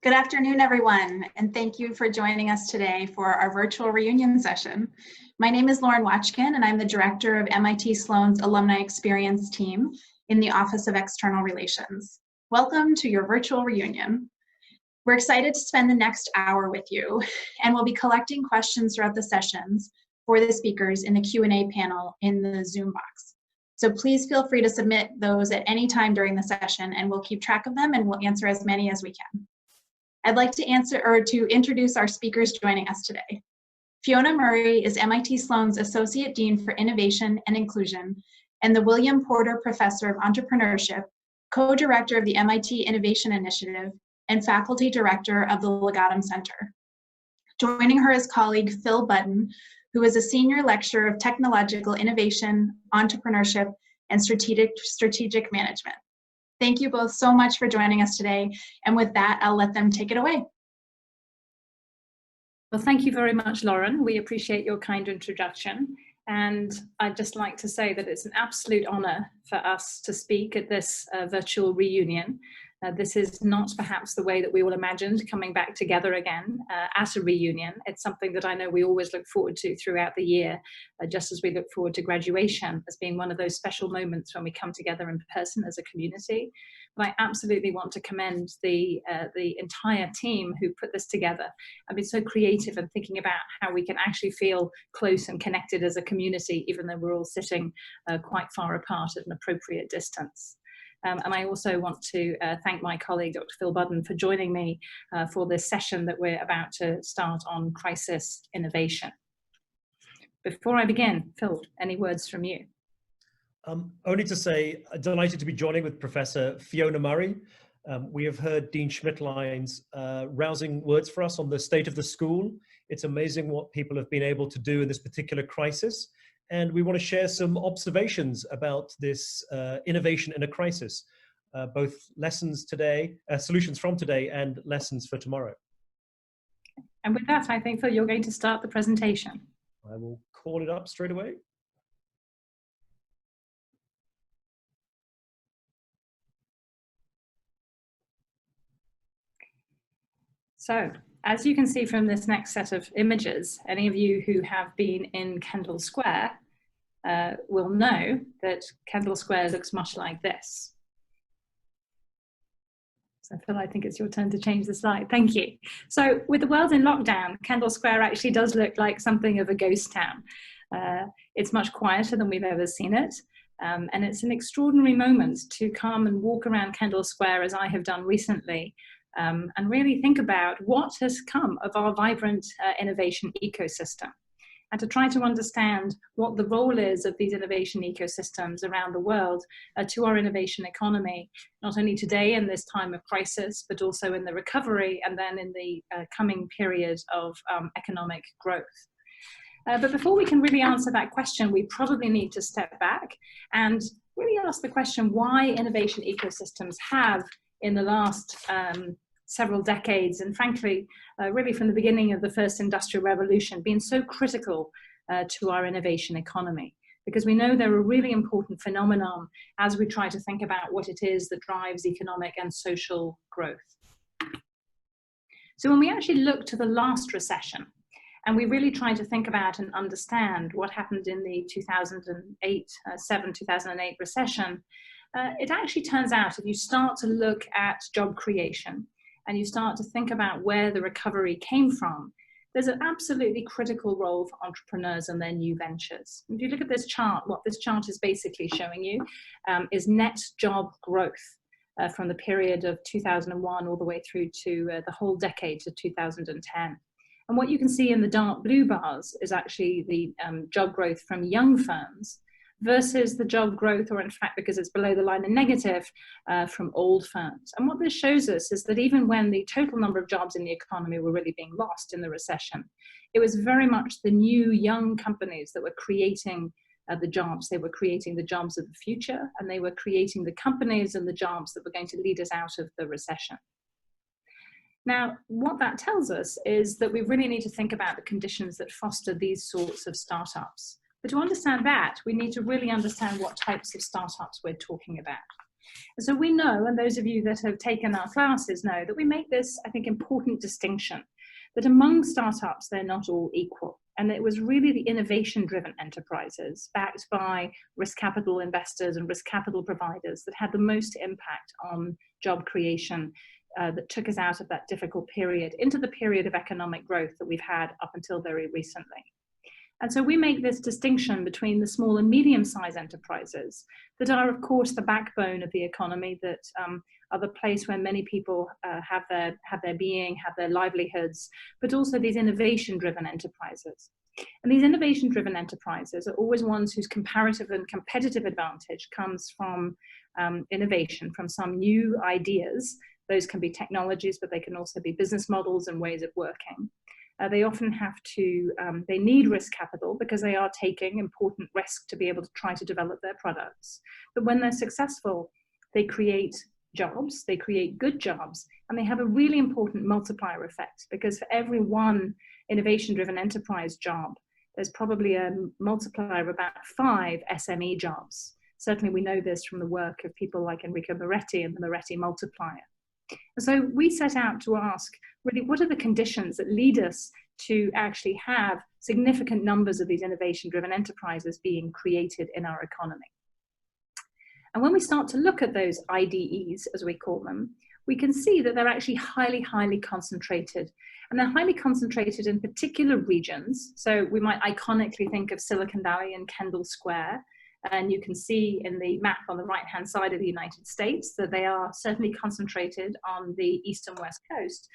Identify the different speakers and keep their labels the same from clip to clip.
Speaker 1: Good afternoon, everyone, and thank you for joining us today for our virtual reunion session. My name is Lauren Watchkin, and I'm the director of MIT Sloan's Alumni Experience team in the Office of External Relations. Welcome to your virtual reunion. We're excited to spend the next hour with you, and we'll be collecting questions throughout the sessions for the speakers in the Q&A panel in the Zoom box. So please feel free to submit those at any time during the session, and we'll keep track of them and we'll answer as many as we can. I'd like to introduce our speakers joining us today. Fiona Murray is MIT Sloan's Associate Dean for Innovation and Inclusion and the William Porter Professor of Entrepreneurship, co-director of the MIT Innovation Initiative, and faculty director of the Legatum Center. Joining her is colleague Phil Budden, who is a senior lecturer of technological innovation, entrepreneurship, and strategic management. Thank you both so much for joining us today. And with that, I'll let them take it away.
Speaker 2: Well, thank you very much, Lauren. We appreciate your kind introduction. And I'd just like to say that it's an absolute honor for us to speak at this virtual reunion. This is not perhaps the way that we all imagined coming back together again at a reunion. It's something that I know we always look forward to throughout the year, just as we look forward to graduation as being one of those special moments when we come together in person as a community. But I absolutely want to commend the entire team who put this together. I've been so creative in thinking about how we can actually feel close and connected as a community, even though we're all sitting quite far apart at an appropriate distance. And I also want to thank my colleague, Dr. Phil Budden, for joining me for this session that we're about to start on crisis innovation. Before I begin, Phil, any words from you?
Speaker 3: Only to say, delighted to be joining with Professor Fiona Murray. We have heard Dean Schmidtline's rousing words for us on the state of the school. It's amazing what people have been able to do in this particular crisis. And we want to share some observations about this innovation in a crisis, both lessons today, solutions from today, and lessons for tomorrow.
Speaker 2: And with that, I think, Phil, you're going to start the presentation.
Speaker 3: I will call it up straight away.
Speaker 2: So, as you can see from this next set of images, any of you who have been in Kendall Square will know that Kendall Square looks much like this. So Phil, I think it's your turn to change the slide. Thank you. So with the world in lockdown, Kendall Square actually does look like something of a ghost town. It's much quieter than we've ever seen it. And it's an extraordinary moment to come and walk around Kendall Square as I have done recently. And really think about what has come of our vibrant innovation ecosystem, and to try to understand what the role is of these innovation ecosystems around the world to our innovation economy, not only today in this time of crisis, but also in the recovery and then in the coming period of economic growth. But before we can really answer that question, we probably need to step back and really ask the question why innovation ecosystems have, in the last several decades, and frankly, really from the beginning of the first industrial revolution, been so critical to our innovation economy. Because we know they're a really important phenomenon as we try to think about what it is that drives economic and social growth. So when we actually look to the last recession, and we really try to think about and understand what happened in the 2008 recession, it actually turns out if you start to look at job creation and you start to think about where the recovery came from, there's an absolutely critical role for entrepreneurs and their new ventures. If you look at this chart, what this chart is basically showing you is net job growth from the period of 2001 all the way through to the whole decade to 2010. And what you can see in the dark blue bars is actually the job growth from young firms versus the job growth, or in fact, because it's below the line and negative, from old firms. And what this shows us is that even when the total number of jobs in the economy were really being lost in the recession, it was very much the new young companies that were creating the jobs. They were creating the jobs of the future, and they were creating the companies and the jobs that were going to lead us out of the recession. Now, what that tells us is that we really need to think about the conditions that foster these sorts of startups. But to understand that, we need to really understand what types of startups we're talking about. And so we know, and those of you that have taken our classes know, that we make this, I think, important distinction, that among startups, they're not all equal. And it was really the innovation-driven enterprises backed by risk capital investors and risk capital providers that had the most impact on job creation, that took us out of that difficult period into the period of economic growth that we've had up until very recently. And so we make this distinction between the small and medium-sized enterprises that are, of course, the backbone of the economy, that are the place where many people have their being, have their livelihoods, but also these innovation-driven enterprises. And these innovation-driven enterprises are always ones whose comparative and competitive advantage comes from innovation, from some new ideas. Those can be technologies, but they can also be business models and ways of working. They often have to, they need risk capital because they are taking important risk to be able to try to develop their products. But when they're successful, they create jobs, they create good jobs, and they have a really important multiplier effect, because for every one innovation-driven enterprise job, there's probably a multiplier of about 5 SME jobs. Certainly we know this from the work of people like Enrico Moretti and the Moretti multiplier. And so we set out to ask, really, what are the conditions that lead us to actually have significant numbers of these innovation-driven enterprises being created in our economy? And when we start to look at those IDEs, as we call them, we can see that they're actually highly, highly concentrated. And they're highly concentrated in particular regions. So we might iconically think of Silicon Valley and Kendall Square. And you can see in the map on the right-hand side of the United States that they are certainly concentrated on the east and west coast.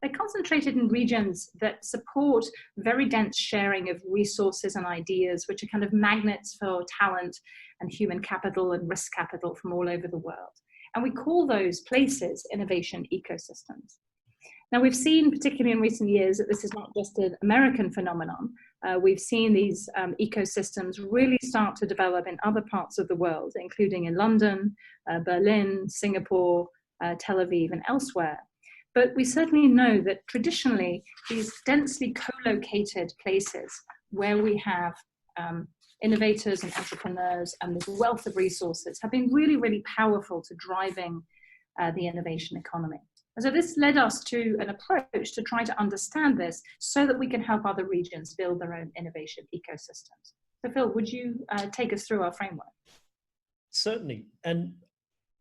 Speaker 2: They're concentrated in regions that support very dense sharing of resources and ideas, which are kind of magnets for talent and human capital and risk capital from all over the world. And we call those places innovation ecosystems. Now, we've seen, particularly in recent years, that this is not just an American phenomenon. We've seen these ecosystems really start to develop in other parts of the world, including in London, Berlin, Singapore, Tel Aviv, and elsewhere. But we certainly know that traditionally, these densely co-located places where we have innovators and entrepreneurs and this wealth of resources have been really, really powerful to driving the innovation economy. And so this led us to an approach to try to understand this so that we can help other regions build their own innovation ecosystems. So Phil, would you take us through our framework?
Speaker 3: Certainly. And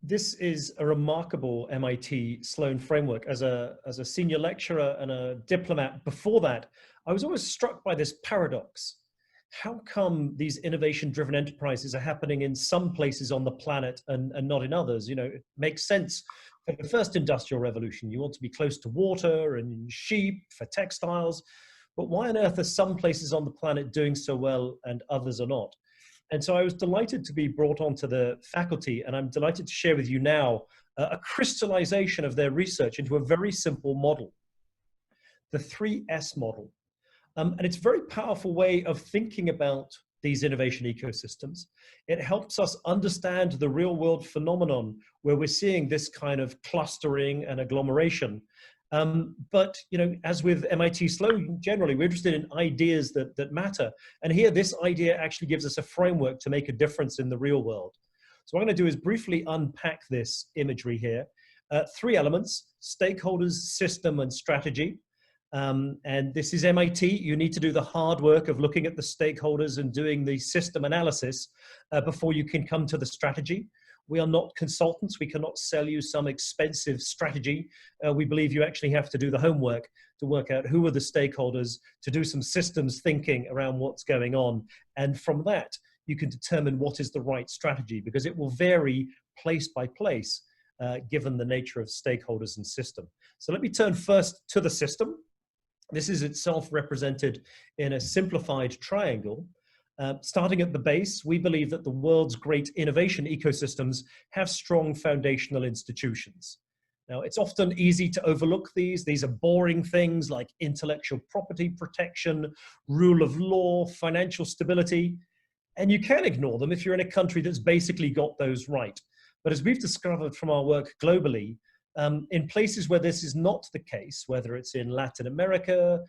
Speaker 3: this is a remarkable MIT Sloan framework. As a senior lecturer and a diplomat before that, I was always struck by this paradox. How come these innovation-driven enterprises are happening in some places on the planet and not in others? You know, it makes sense for the first industrial revolution. You want to be close to water and sheep for textiles, but why on earth are some places on the planet doing so well and others are not? And so I was delighted to be brought onto the faculty, and I'm delighted to share with you now a crystallization of their research into a very simple model, the 3S model. And it's a very powerful way of thinking about these innovation ecosystems. It helps us understand the real world phenomenon where we're seeing this kind of clustering and agglomeration. But, you know, as with MIT Sloan, generally, we're interested in ideas that matter. And here, this idea actually gives us a framework to make a difference in the real world. So what I'm going to do is briefly unpack this imagery here. 3 elements: stakeholders, system, and strategy. And this is MIT. You need to do the hard work of looking at the stakeholders and doing the system analysis before you can come to the strategy. We are not consultants. We cannot sell you some expensive strategy. We believe you actually have to do the homework to work out who are the stakeholders, to do some systems thinking around what's going on. And from that, you can determine what is the right strategy, because it will vary place by place, given the nature of stakeholders and system. So let me turn first to the system. This is itself represented in a simplified triangle. Starting at the base, we believe that the world's great innovation ecosystems have strong foundational institutions. Now, it's often easy to overlook these. These are boring things like intellectual property protection, rule of law, financial stability, and you can ignore them if you're in a country that's basically got those right. But as we've discovered from our work globally, in places where this is not the case, whether it's in Latin America,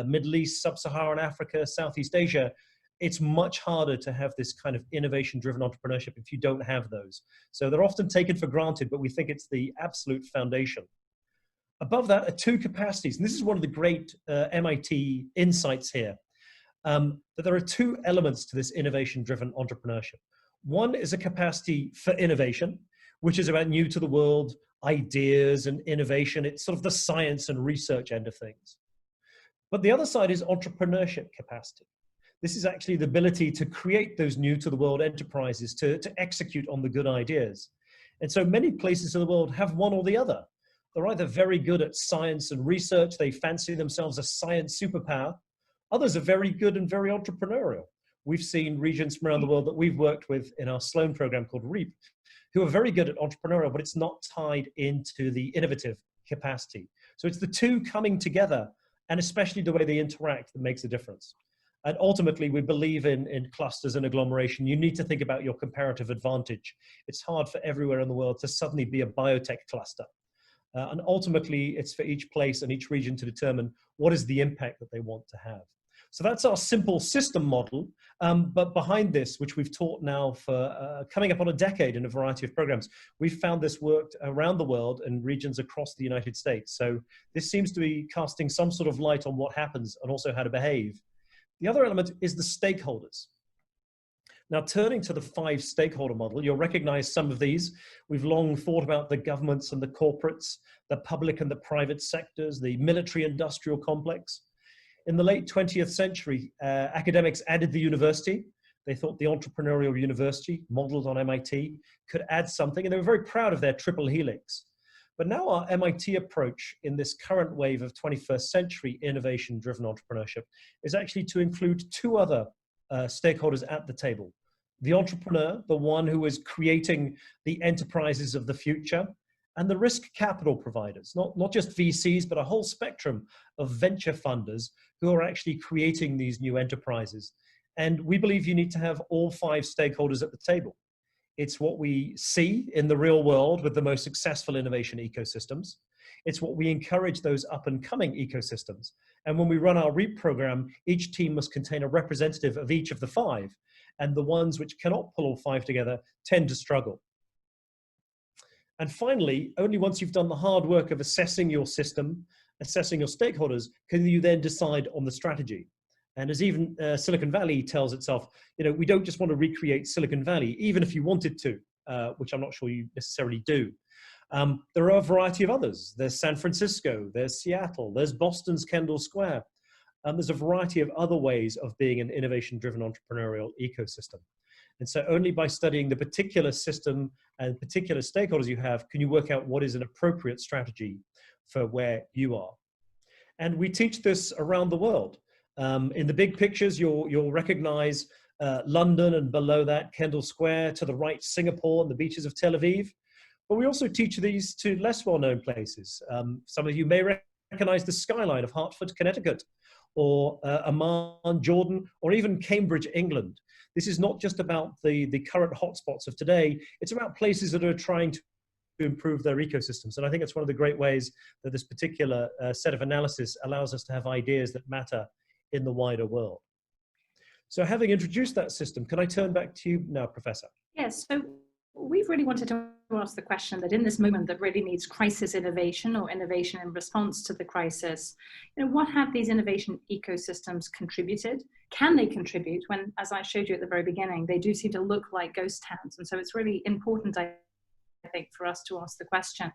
Speaker 3: Middle East, Sub-Saharan Africa, Southeast Asia, it's much harder to have this kind of innovation-driven entrepreneurship if you don't have those. So they're often taken for granted, but we think it's the absolute foundation. Above that are two capacities, and this is one of the great MIT insights here, that there are two elements to this innovation-driven entrepreneurship. One is a capacity for innovation, which is about new to the world ideas and innovation. It's sort of the science and research end of things. But the other side is entrepreneurship capacity. This is actually the ability to create those new to the world enterprises, to execute on the good ideas. And so many places in the world have one or the other. They're either very good at science and research, they fancy themselves a science superpower. Others are very good and very entrepreneurial. We've seen regions from around the world that we've worked with in our Sloan program called REAP, who are very good at entrepreneurial, but it's not tied into the innovative capacity. So it's the two coming together, and especially the way they interact, that makes a difference. And ultimately, we believe in clusters and agglomeration. You need to think about your comparative advantage. It's hard for everywhere in the world to suddenly be a biotech cluster. And ultimately, it's for each place and each region to determine what is the impact that they want to have. So that's our simple system model. But behind this, which we've taught now for coming up on a decade in a variety of programs, we've found this worked around the world in regions across the United States. So this seems to be casting some sort of light on what happens and also how to behave. The other element is the stakeholders. Now, turning to the 5 stakeholder model, you'll recognize some of these. We've long thought about the governments and the corporates, the public and the private sectors, the military-industrial complex. In the late 20th century, academics added the university. They thought the entrepreneurial university, modeled on MIT, could add something, and they were very proud of their triple helix. But now our MIT approach in this current wave of 21st century innovation-driven entrepreneurship is actually to include 2 other stakeholders at the table. The entrepreneur, the one who is creating the enterprises of the future, and the risk capital providers, not just VCs, but a whole spectrum of venture funders who are actually creating these new enterprises. And we believe you need to have all 5 stakeholders at the table. It's what we see in the real world with the most successful innovation ecosystems. It's what we encourage those up and coming ecosystems. And when we run our REAP program, each team must contain a representative of each of the 5. And the ones which cannot pull all 5 together tend to struggle. And finally, only once you've done the hard work of assessing your system, assessing your stakeholders, can you then decide on the strategy. And as even Silicon Valley tells itself, we don't just want to recreate Silicon Valley, even if you wanted to, which I'm not sure you necessarily do. There are a variety of others. There's San Francisco, there's Seattle, there's Boston's Kendall Square. There's a variety of other ways of being an innovation-driven entrepreneurial ecosystem. And so only by studying the particular system and particular stakeholders you have, can you work out what is an appropriate strategy for where you are. And we teach this around the world. In the big pictures, you'll recognize London, and below that, Kendall Square, to the right, Singapore and the beaches of Tel Aviv. But we also teach these to less well-known places. Some of you may recognize the skyline of Hartford, Connecticut, or Amman, Jordan, or even Cambridge, England. This is not just about the current hotspots of today. It's about places that are trying to improve their ecosystems. And I think it's one of the great ways that this particular set of analysis allows us to have ideas that matter in the wider world. So having introduced that system, can I turn back to you now, Professor?
Speaker 2: Yes, so we've really wanted to ask the question that in this moment that really needs crisis innovation or innovation in response to the crisis, what have these innovation ecosystems contributed? Can they contribute when, as I showed you at the very beginning, they do seem to look like ghost towns? And so it's really important, I think, for us to ask the question.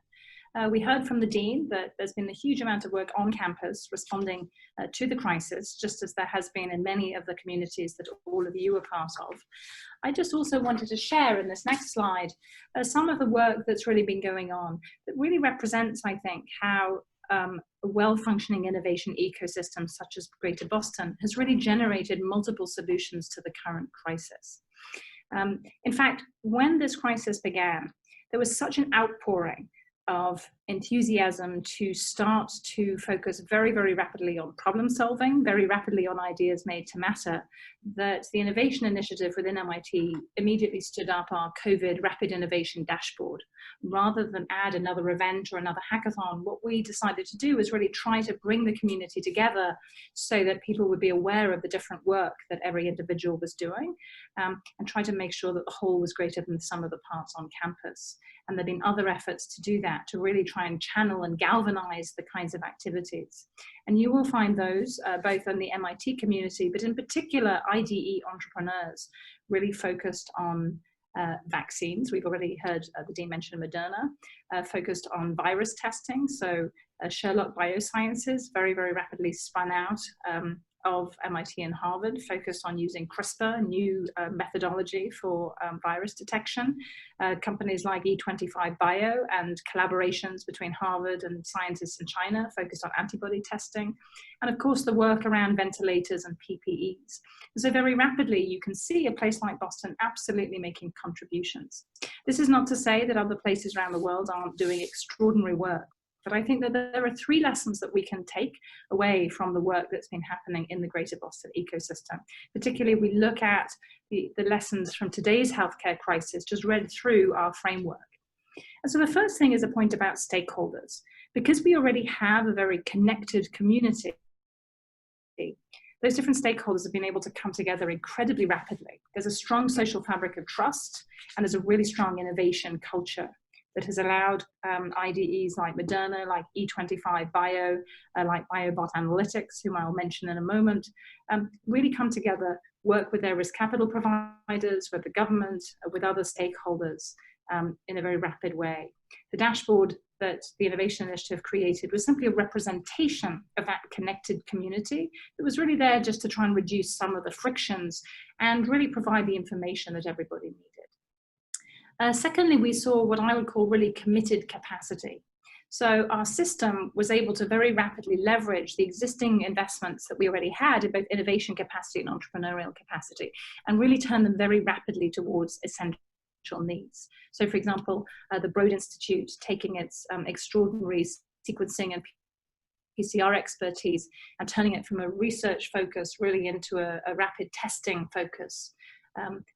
Speaker 2: We heard from the Dean that there's been a huge amount of work on campus responding to the crisis, just as there has been in many of the communities that all of you are part of. I just also wanted to share in this next slide some of the work that's really been going on that really represents, I think, how a well-functioning innovation ecosystem such as Greater Boston has really generated multiple solutions to the current crisis. In fact, when this crisis began, there was such an outpouring of enthusiasm to start to focus very, very rapidly on problem solving, very rapidly on ideas made to matter, that the innovation initiative within MIT immediately stood up our COVID Rapid Innovation Dashboard. Rather than add another event or another hackathon, what we decided to do was really try to bring the community together so that people would be aware of the different work that every individual was doing, and try to make sure that the whole was greater than the sum of the parts on campus. And there have been other efforts to do that, to really try and channel and galvanize the kinds of activities. And you will find those both in the MIT community, but in particular IDE entrepreneurs really focused on vaccines. We've already heard the Dean mention Moderna, focused on virus testing. So Sherlock Biosciences very, very rapidly spun out of MIT and Harvard, focused on using CRISPR, new methodology for virus detection. Companies like E25 Bio and collaborations between Harvard and scientists in China focused on antibody testing. And of course, the work around ventilators and PPEs. So very rapidly, you can see a place like Boston absolutely making contributions. This is not to say that other places around the world aren't doing extraordinary work. But I think that there are three lessons that we can take away from the work that's been happening in the Greater Boston ecosystem. Particularly, we look at the lessons from today's healthcare crisis, just read through our framework. And so the first thing is a point about stakeholders. Because we already have a very connected community, those different stakeholders have been able to come together incredibly rapidly. There's a strong social fabric of trust, and there's a really strong innovation culture that has allowed IDEs like Moderna, like E25 Bio, like BioBot Analytics, whom I'll mention in a moment, really come together, work with their risk capital providers, with the government, with other stakeholders in a very rapid way. The dashboard that the Innovation Initiative created was simply a representation of that connected community. It was really there just to try and reduce some of the frictions and really provide the information that everybody needed. Secondly, we saw what I would call really committed capacity. So our system was able to very rapidly leverage the existing investments that we already had in both innovation capacity and entrepreneurial capacity, and really turn them very rapidly towards essential needs. So for example, the Broad Institute taking its extraordinary sequencing and PCR expertise and turning it from a research focus really into a rapid testing focus.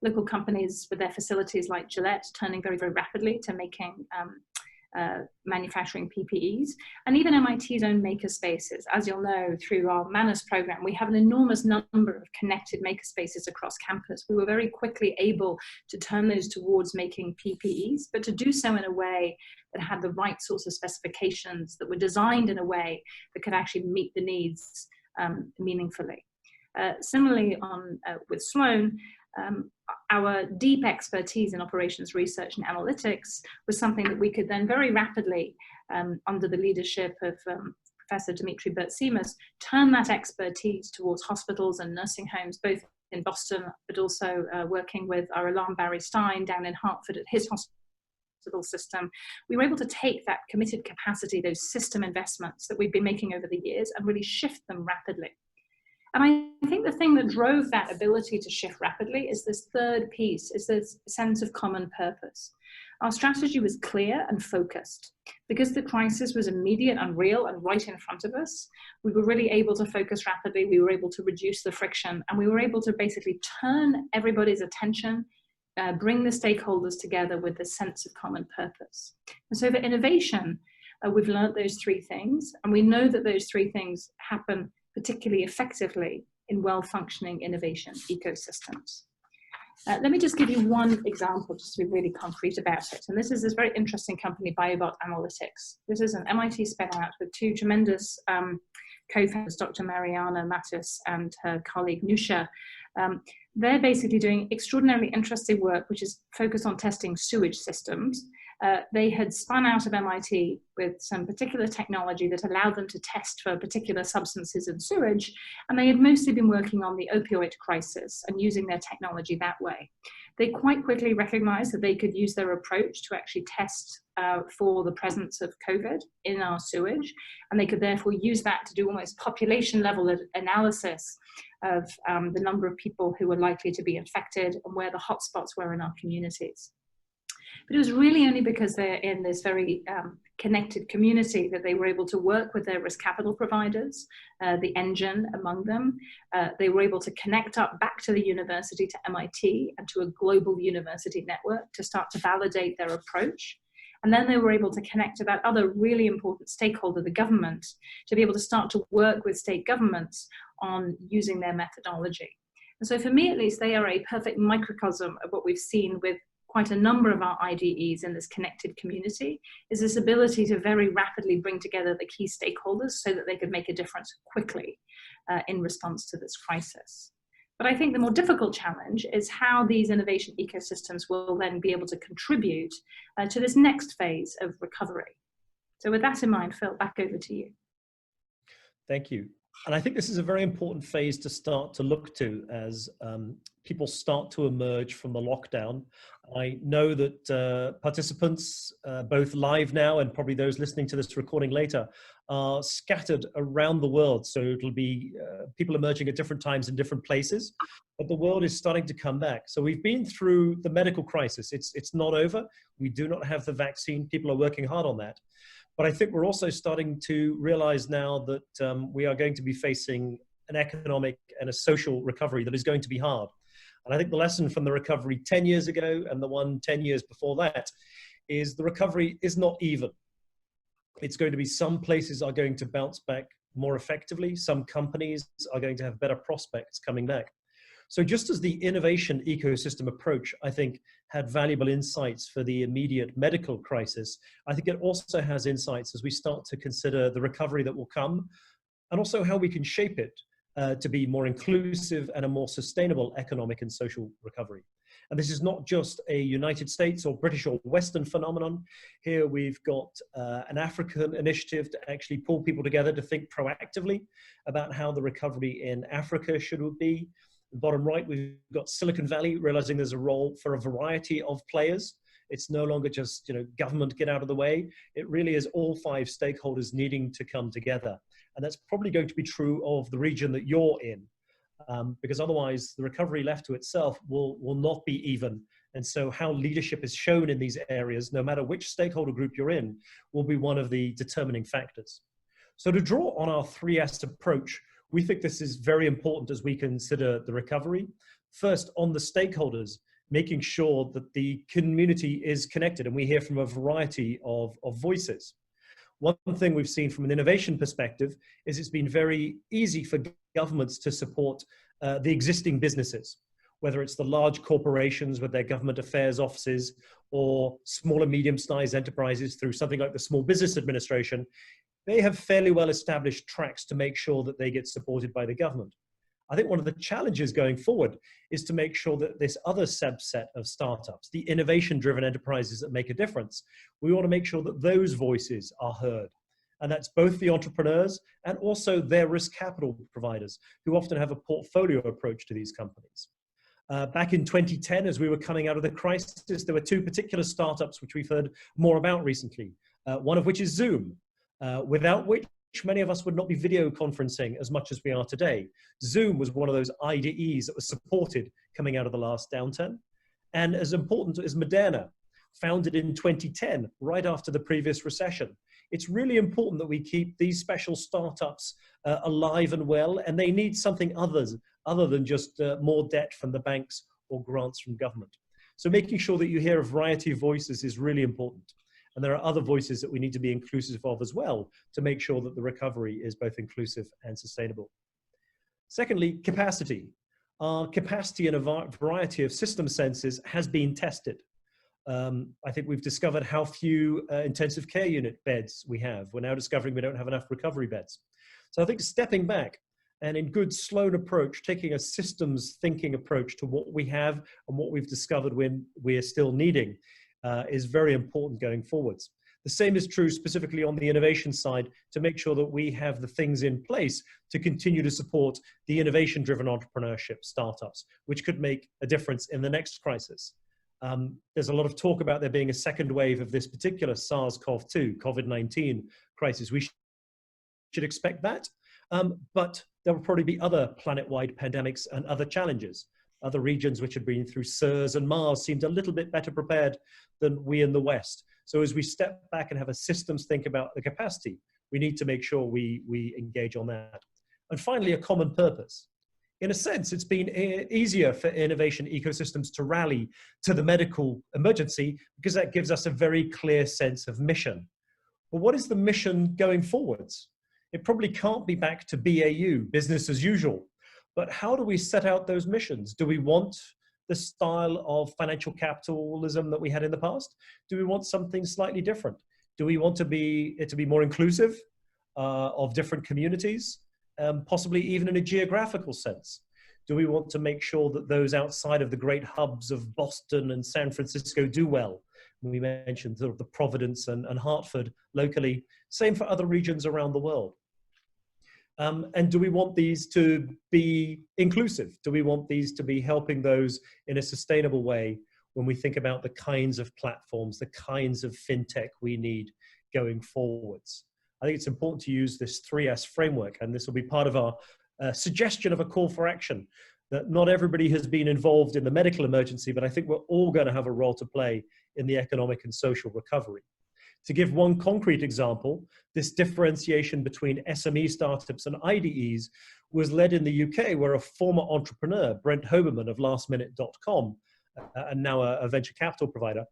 Speaker 2: Local companies with their facilities like Gillette turning very, very rapidly to making manufacturing PPEs, and even MIT's own makerspaces. As you'll know, through our Manners program, we have an enormous number of connected makerspaces across campus. We were very quickly able to turn those towards making PPEs, but to do so in a way that had the right sorts of specifications, that were designed in a way that could actually meet the needs meaningfully. Similarly, with Sloan, our deep expertise in operations research and analytics was something that we could then very rapidly, under the leadership of Professor Dimitri Bertsimas, turn that expertise towards hospitals and nursing homes, both in Boston, but also working with our alum Barry Stein down in Hartford at his hospital system. We were able to take that committed capacity, those system investments that we've been making over the years, and really shift them rapidly. And I think the thing that drove that ability to shift rapidly is this third piece, is this sense of common purpose. Our strategy was clear and focused. Because the crisis was immediate and real and right in front of us, we were really able to focus rapidly, we were able to reduce the friction, and we were able to basically turn everybody's attention, bring the stakeholders together with this sense of common purpose. And so for innovation, we've learned those three things, and we know that those three things happen particularly effectively in well-functioning innovation ecosystems. Let me just give you one example, just to be really concrete about it. And this is this very interesting company, BioBot Analytics. This is an MIT spin-out with two tremendous co-founders, Dr. Mariana Matus and her colleague Nusha. They're basically doing extraordinarily interesting work, which is focused on testing sewage systems. They had spun out of MIT with some particular technology that allowed them to test for particular substances in sewage, and they had mostly been working on the opioid crisis and using their technology that way. They quite quickly recognized that they could use their approach to actually test for the presence of COVID in our sewage, and they could therefore use that to do almost population level analysis of the number of people who were likely to be infected and where the hotspots were in our communities. But it was really only because they're in this very connected community that they were able to work with their risk capital providers, the engine among them. They were able to connect up back to the university, to MIT, and to a global university network to start to validate their approach. And then they were able to connect to that other really important stakeholder, the government, to be able to start to work with state governments on using their methodology. And so for me, at least, they are a perfect microcosm of what we've seen with quite a number of our IDEs in this connected community, is this ability to very rapidly bring together the key stakeholders so that they could make a difference quickly in response to this crisis. But I think the more difficult challenge is how these innovation ecosystems will then be able to contribute to this next phase of recovery. So with that in mind, Phil, back over to you.
Speaker 3: Thank you. And I think this is a very important phase to start to look to as people start to emerge from the lockdown. I know that participants, both live now and probably those listening to this recording later, are scattered around the world. So it'll be people emerging at different times in different places, but the world is starting to come back. So we've been through the medical crisis. It's not over. We do not have the vaccine. People are working hard on that. But I think we're also starting to realize now that we are going to be facing an economic and a social recovery that is going to be hard. And I think the lesson from the recovery 10 years ago and the one 10 years before that is the recovery is not even. It's going to be some places are going to bounce back more effectively. Some companies are going to have better prospects coming back. So just as the innovation ecosystem approach, I think, had valuable insights for the immediate medical crisis, I think it also has insights as we start to consider the recovery that will come and also how we can shape it to be more inclusive and a more sustainable economic and social recovery. And this is not just a United States or British or Western phenomenon. Here we've got an African initiative to actually pull people together to think proactively about how the recovery in Africa should be. Bottom right, we've got Silicon Valley realizing there's a role for a variety of players. It's no longer just, government get out of the way. It really is all five stakeholders needing to come together. And that's probably going to be true of the region that you're in, because otherwise the recovery left to itself will not be even. And so how leadership is shown in these areas, no matter which stakeholder group you're in, will be one of the determining factors. So to draw on our 3S approach, we think this is very important as we consider the recovery. First, on the stakeholders, making sure that the community is connected, and we hear from a variety of voices. One thing we've seen from an innovation perspective is it's been very easy for governments to support the existing businesses, whether it's the large corporations with their government affairs offices or small and medium-sized enterprises through something like the Small Business Administration. They have fairly well established tracks to make sure that they get supported by the government. I think one of the challenges going forward is to make sure that this other subset of startups, the innovation-driven enterprises that make a difference, we want to make sure that those voices are heard. And that's both the entrepreneurs and also their risk capital providers, who often have a portfolio approach to these companies. Back in 2010, as we were coming out of the crisis, there were two particular startups which we've heard more about recently, one of which is Zoom. Without which many of us would not be video conferencing as much as we are today. Zoom was one of those IDEs that was supported coming out of the last downturn. And as important as Moderna, founded in 2010, right after the previous recession. It's really important that we keep these special startups alive and well, and they need something other than just more debt from the banks or grants from government. So making sure that you hear a variety of voices is really important. And there are other voices that we need to be inclusive of as well to make sure that the recovery is both inclusive and sustainable. Secondly, capacity. Our capacity in a variety of system senses has been tested. I think we've discovered how few intensive care unit beds we have. We're now discovering we don't have enough recovery beds. So I think stepping back and in good Sloan approach, taking a systems thinking approach to what we have and what we've discovered when we're still needing is very important going forwards. The same is true specifically on the innovation side to make sure that we have the things in place to continue to support the innovation-driven entrepreneurship startups, which could make a difference in the next crisis. There's a lot of talk about there being a second wave of this particular SARS-CoV-2, COVID-19 crisis. We should expect that, but there will probably be other planet-wide pandemics and other challenges. Other regions which had been through SIRS and MARS seemed a little bit better prepared than we in the West. So as we step back and have a systems think about the capacity, we need to make sure we engage on that. And finally, a common purpose. In a sense, it's been easier for innovation ecosystems to rally to the medical emergency because that gives us a very clear sense of mission. But what is the mission going forwards? It probably can't be back to BAU, business as usual. But how do we set out those missions? Do we want the style of financial capitalism that we had in the past? Do we want something slightly different? Do we want it to be more inclusive of different communities, possibly even in a geographical sense? Do we want to make sure that those outside of the great hubs of Boston and San Francisco do well? We mentioned sort of the Providence and Hartford locally, same for other regions around the world. And do we want these to be inclusive? Do we want these to be helping those in a sustainable way when we think about the kinds of platforms, the kinds of fintech we need going forwards? I think it's important to use this 3S framework, and this will be part of our suggestion of a call for action, that not everybody has been involved in the medical emergency, but I think we're all going to have a role to play in the economic and social recovery. To give one concrete example, this differentiation between SME startups and IDEs was led in the UK, where a former entrepreneur, Brent Hoberman of lastminute.com, and now a venture capital provider,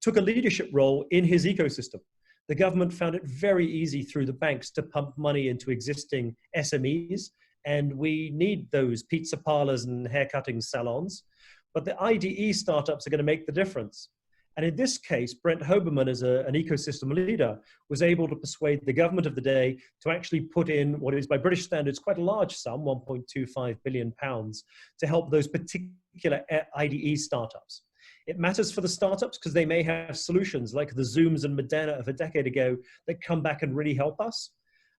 Speaker 3: took a leadership role in his ecosystem. The government found it very easy through the banks to pump money into existing SMEs, and we need those pizza parlors and haircutting salons. But the IDE startups are going to make the difference. And in this case, Brent Hoberman, as an ecosystem leader, was able to persuade the government of the day to actually put in what is, by British standards, quite a large sum, £1.25 billion, to help those particular IDE startups. It matters for the startups because they may have solutions like the Zooms and Moderna of a decade ago that come back and really help us.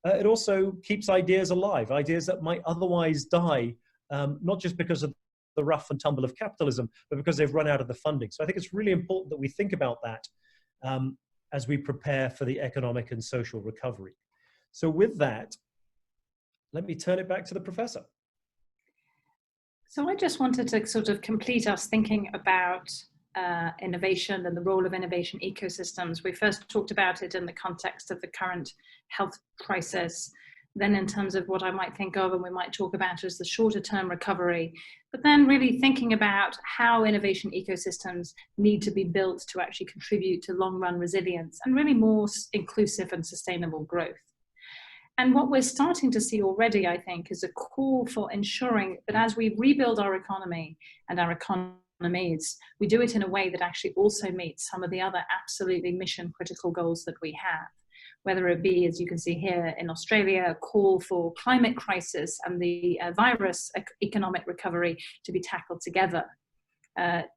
Speaker 3: It also keeps ideas alive, ideas that might otherwise die, not just because of the rough and tumble of capitalism, but because they've run out of the funding. So I think it's really important that we think about that as we prepare for the economic and social recovery. So with that, let me turn it back to the professor.
Speaker 2: So I just wanted to sort of complete us thinking about innovation and the role of innovation ecosystems. We first talked about it in the context of the current health crisis, then in terms of what I might think of and we might talk about as the shorter term recovery, but then really thinking about how innovation ecosystems need to be built to actually contribute to long run resilience and really more inclusive and sustainable growth. And what we're starting to see already, I think, is a call for ensuring that as we rebuild our economy and our economies, we do it in a way that actually also meets some of the other absolutely mission critical goals that we have. Whether it be, as you can see here in Australia, a call for climate crisis and the virus economic recovery to be tackled together.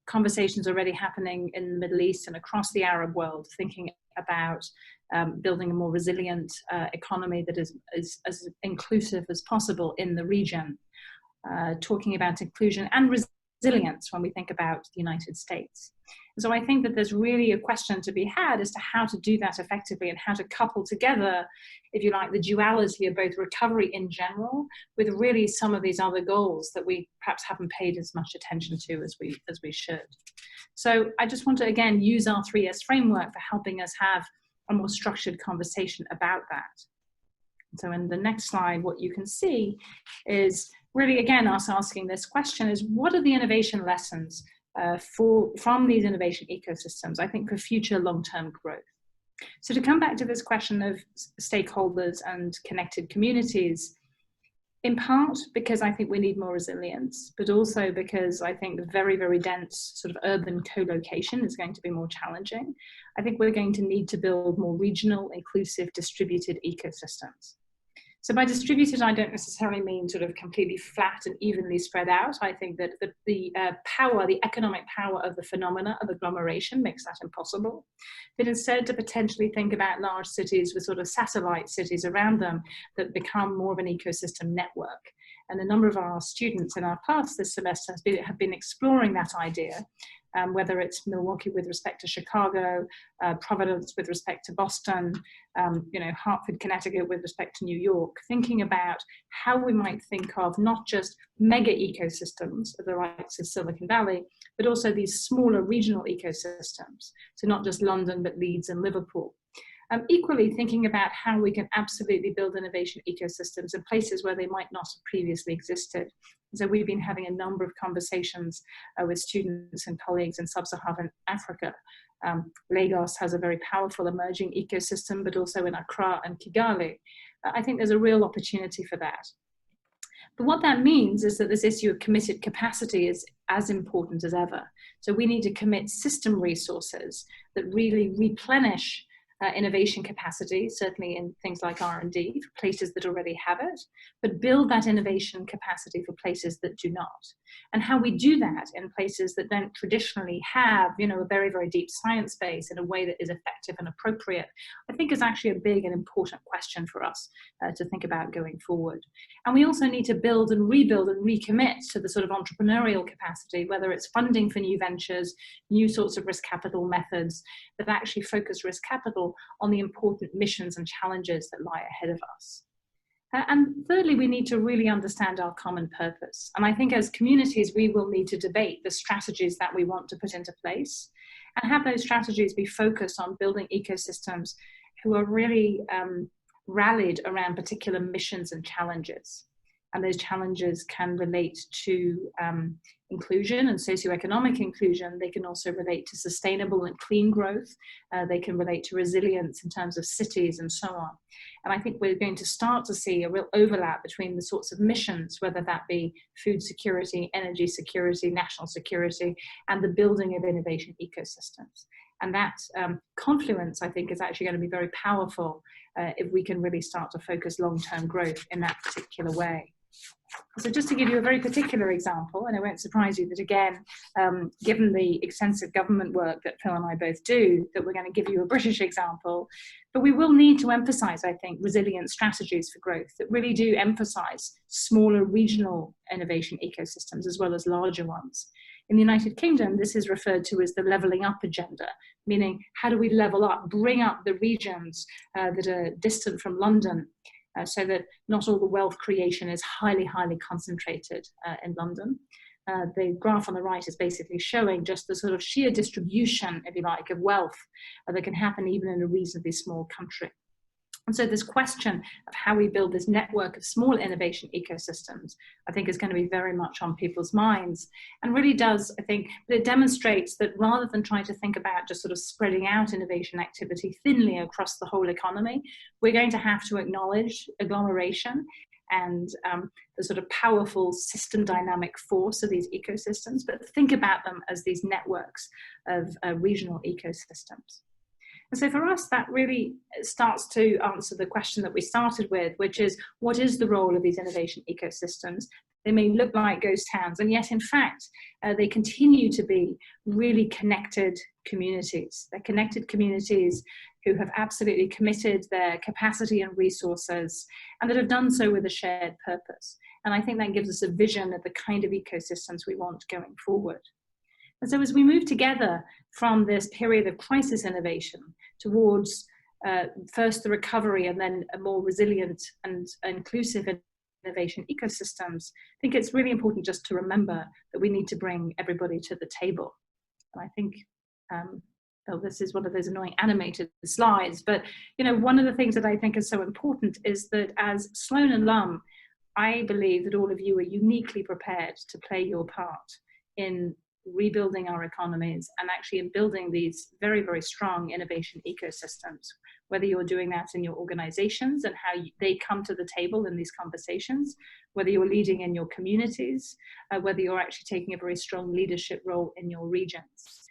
Speaker 2: Conversations already happening in the Middle East and across the Arab world, thinking about building a more resilient economy that is as inclusive as possible in the region. Talking about inclusion and resilience when we think about the United States. And so I think that there's really a question to be had as to how to do that effectively and how to couple together, if you like, the duality of both recovery in general with really some of these other goals that we perhaps haven't paid as much attention to as we should. So I just want to, again, use our 3S framework for helping us have a more structured conversation about that. So in the next slide, what you can see is really, again, us asking this question is, what are the innovation lessons from these innovation ecosystems, I think, for future long-term growth? So to come back to this question of stakeholders and connected communities, in part because I think we need more resilience, but also because I think the very, very dense sort of urban co-location is going to be more challenging. I think we're going to need to build more regional, inclusive, distributed ecosystems. So by distributed, I don't necessarily mean sort of completely flat and evenly spread out. I think that the power, the economic power of the phenomena of agglomeration makes that impossible. But instead to potentially think about large cities with sort of satellite cities around them that become more of an ecosystem network. And a number of our students in our class this semester have been exploring that idea. whether it's Milwaukee with respect to Chicago, Providence with respect to Boston, Hartford, Connecticut with respect to New York, thinking about how we might think of not just mega ecosystems of the likes of Silicon Valley, but also these smaller regional ecosystems. So not just London, but Leeds and Liverpool. Equally, thinking about how we can absolutely build innovation ecosystems in places where they might not have previously existed. So we've been having a number of conversations with students and colleagues in sub-Saharan Africa. Lagos has a very powerful emerging ecosystem, but also in Accra and Kigali. I think there's a real opportunity for that. But what that means is that this issue of committed capacity is as important as ever. So we need to commit system resources that really replenish innovation capacity, certainly in things like R&D for places that already have it, but build that innovation capacity for places that do not. And how we do that in places that don't traditionally have, a very, very deep science base in a way that is effective and appropriate, I think is actually a big and important question for us to think about going forward. And we also need to build and rebuild and recommit to the sort of entrepreneurial capacity, whether it's funding for new ventures, new sorts of risk capital methods that actually focus risk capital on the important missions and challenges that lie ahead of us. And thirdly, we need to really understand our common purpose. And I think as communities, we will need to debate the strategies that we want to put into place and have those strategies be focused on building ecosystems who are really rallied around particular missions and challenges. And those challenges can relate to inclusion and socioeconomic inclusion. They can also relate to sustainable and clean growth. They can relate to resilience in terms of cities and so on. And I think we're going to start to see a real overlap between the sorts of missions, whether that be food security, energy security, national security, and the building of innovation ecosystems. And that confluence, I think, is actually going to be very powerful if we can really start to focus long-term growth in that particular way. So just to give you a very particular example, and it won't surprise you that again, given the extensive government work that Phil and I both do, that we're going to give you a British example, but we will need to emphasize, I think, resilient strategies for growth that really do emphasize smaller regional innovation ecosystems as well as larger ones. In the United Kingdom, this is referred to as the levelling up agenda, meaning how do we level up, bring up the regions that are distant from London, so that not all the wealth creation is highly, highly concentrated in London. The graph on the right is basically showing just the sort of sheer distribution, if you like, of wealth that can happen even in a reasonably small country. And so this question of how we build this network of small innovation ecosystems, I think is going to be very much on people's minds, and really does, I think, it demonstrates that rather than trying to think about just sort of spreading out innovation activity thinly across the whole economy, we're going to have to acknowledge agglomeration and the sort of powerful system dynamic force of these ecosystems, but think about them as these networks of regional ecosystems. And so for us, that really starts to answer the question that we started with, which is, what is the role of these innovation ecosystems? They may look like ghost towns, and yet in fact, they continue to be really connected communities. They're connected communities who have absolutely committed their capacity and resources, and that have done so with a shared purpose. And I think that gives us a vision of the kind of ecosystems we want going forward. And so as we move together from this period of crisis innovation towards first the recovery and then a more resilient and inclusive innovation ecosystems, I think it's really important just to remember that we need to bring everybody to the table. And I think, well, this is one of those annoying animated slides, but one of the things that I think is so important is that as Sloan alum, I believe that all of you are uniquely prepared to play your part in rebuilding our economies and actually in building these very, very strong innovation ecosystems, whether you're doing that in your organizations and how they come to the table in these conversations, whether you're leading in your communities, whether you're actually taking a very strong leadership role in your regions.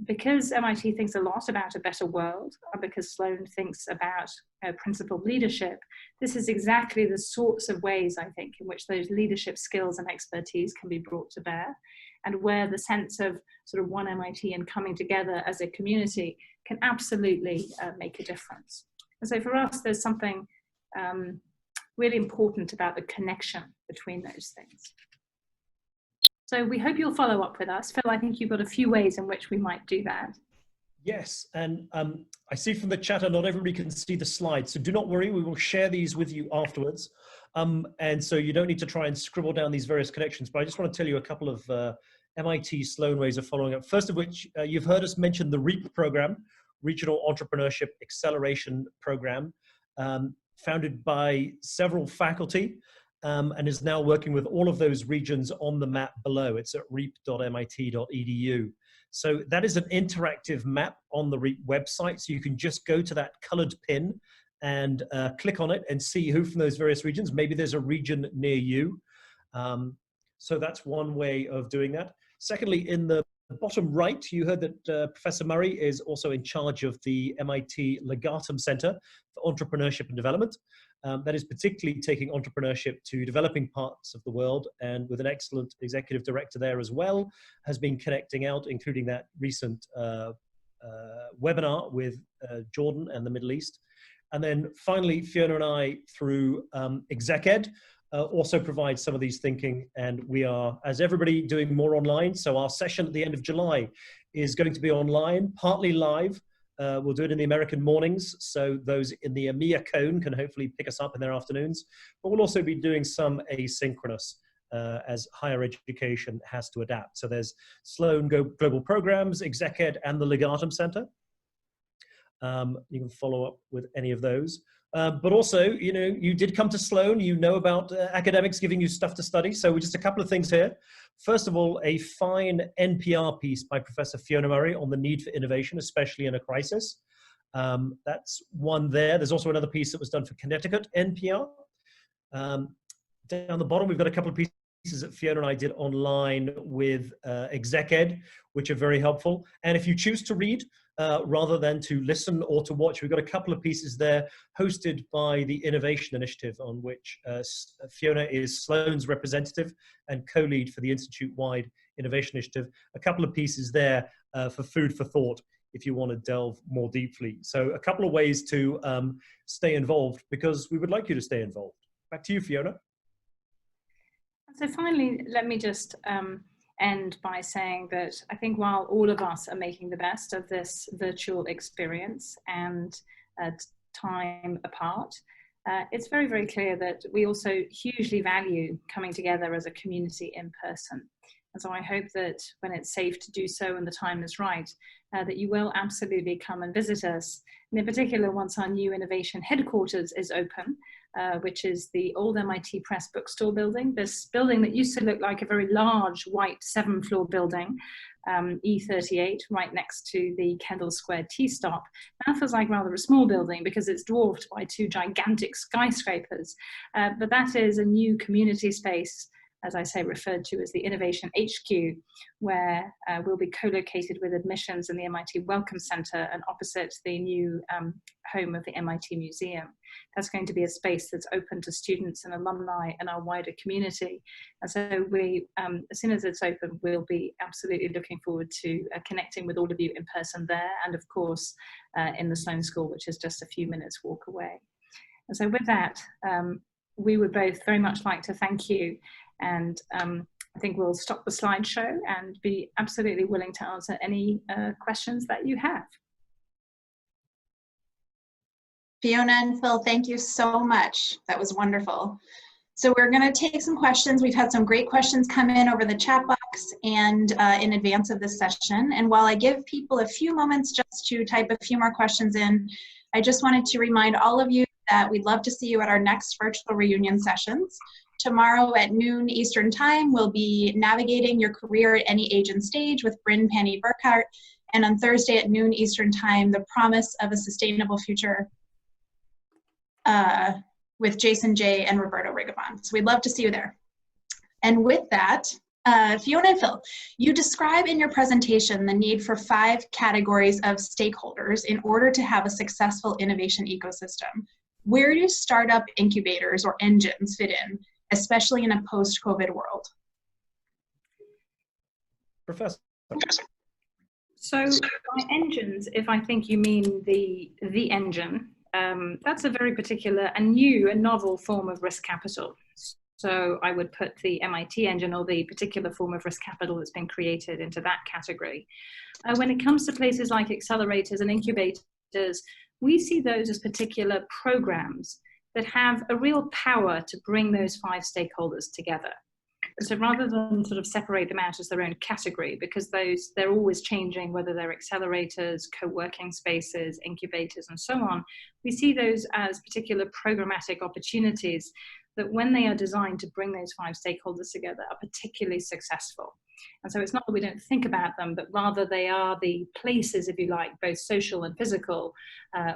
Speaker 2: Because MIT thinks a lot about a better world, and because Sloan thinks about principled leadership, this is exactly the sorts of ways, I think, in which those leadership skills and expertise can be brought to bear, and where the sense of sort of one MIT and coming together as a community can absolutely make a difference. And so for us, there's something really important about the connection between those things. So we hope you'll follow up with us. Phil, I think you've got a few ways in which we might do that.
Speaker 3: Yes, and I see from the chatter not everybody can see the slides, so do not worry, we will share these with you afterwards. And so you don't need to try and scribble down these various connections, but I just want to tell you a couple of MIT Sloan ways of following up. First of which, you've heard us mention the REAP program, Regional Entrepreneurship Acceleration Program, founded by several faculty, and is now working with all of those regions on the map below. It's at reap.mit.edu. So that is an interactive map on the REAP website. So you can just go to that colored pin and click on it and see who from those various regions. Maybe there's a region near you. So that's one way of doing that. Secondly, in the bottom right, you heard that Professor Murray is also in charge of the MIT Legatum Center for Entrepreneurship and Development. That is particularly taking entrepreneurship to developing parts of the world, and with an excellent executive director there as well, has been connecting out, including that recent webinar with Jordan and the Middle East. And then finally, Fiona and I, through ExecEd, also provide some of these thinking, and we are, as everybody, doing more online. So our session at the end of July is going to be online, partly live. We'll do it in the American mornings, so those in the EMEA cone can hopefully pick us up in their afternoons. But we'll also be doing some asynchronous as higher education has to adapt. So there's Sloan Global Programs, ExecEd, and the Legatum Center. You can follow up with any of those. But also, you know, you did come to Sloan, you know about academics giving you stuff to study. So just a couple of things here. First of all, a fine NPR piece by Professor Fiona Murray on the need for innovation, especially in a crisis. That's one there. There's also another piece that was done for Connecticut NPR. Down the bottom, we've got a couple of pieces that Fiona and I did online with ExecEd, which are very helpful. And if you choose to read, rather than to listen or to watch, we've got a couple of pieces there hosted by the Innovation Initiative, on which Fiona is Sloan's representative and co-lead for the Institute-wide Innovation Initiative. A couple of pieces there for food for thought if you want to delve more deeply. So a couple of ways to stay involved, because we would like you to stay involved. Back to you, Fiona.
Speaker 2: So finally, let me just end by saying that I think while all of us are making the best of this virtual experience and time apart, it's very, very clear that we also hugely value coming together as a community in person. And so I hope that when it's safe to do so and the time is right, that you will absolutely come and visit us. And in particular, once our new innovation headquarters is open, which is the old MIT Press bookstore building, this building that used to look like a very large white 7-floor building, E38, right next to the Kendall Square tea stop. Now feels like rather a small building because it's dwarfed by 2 gigantic skyscrapers. But that is a new community space, as I say, referred to as the Innovation HQ, where we'll be co-located with admissions in the MIT Welcome Center and opposite the new home of the MIT Museum. That's going to be a space that's open to students and alumni and our wider community. And so we, as soon as it's open, we'll be absolutely looking forward to connecting with all of you in person there, and of course in the Sloan School, which is just a few minutes walk away. And so with that, we would both very much like to thank you. And I think we'll stop the slideshow and be absolutely willing to answer any questions that you have.
Speaker 1: Fiona and Phil, thank you so much. That was wonderful. So we're going to take some questions. We've had some great questions come in over the chat box and in advance of this session. And while I give people a few moments just to type a few more questions in, I just wanted to remind all of you that we'd love to see you at our next virtual reunion sessions. Tomorrow at noon Eastern Time, we'll be navigating your career at any age and stage with Bryn Penny Burkhart. And on Thursday at noon Eastern Time, the promise of a sustainable future with Jason J. and Roberto Rigobon. So we'd love to see you there. And with that, Fiona and Phil, you describe in your presentation the need for 5 categories of stakeholders in order to have a successful innovation ecosystem. Where do startup incubators or engines fit in, especially in a post-COVID world?
Speaker 3: Professor.
Speaker 2: So by engines, if I think you mean the engine, that's a very particular and new and novel form of risk capital. So I would put the MITii engine or the particular form of risk capital that's been created into that category. When it comes to places like accelerators and incubators, we see those as particular programs that have a real power to bring those 5 stakeholders together. So rather than sort of separate them out as their own category, because they're always changing, whether they're accelerators, co-working spaces, incubators, and so on, we see those as particular programmatic opportunities that when they are designed to bring those 5 stakeholders together are particularly successful. And so it's not that we don't think about them, but rather they are the places, if you like, both social and physical,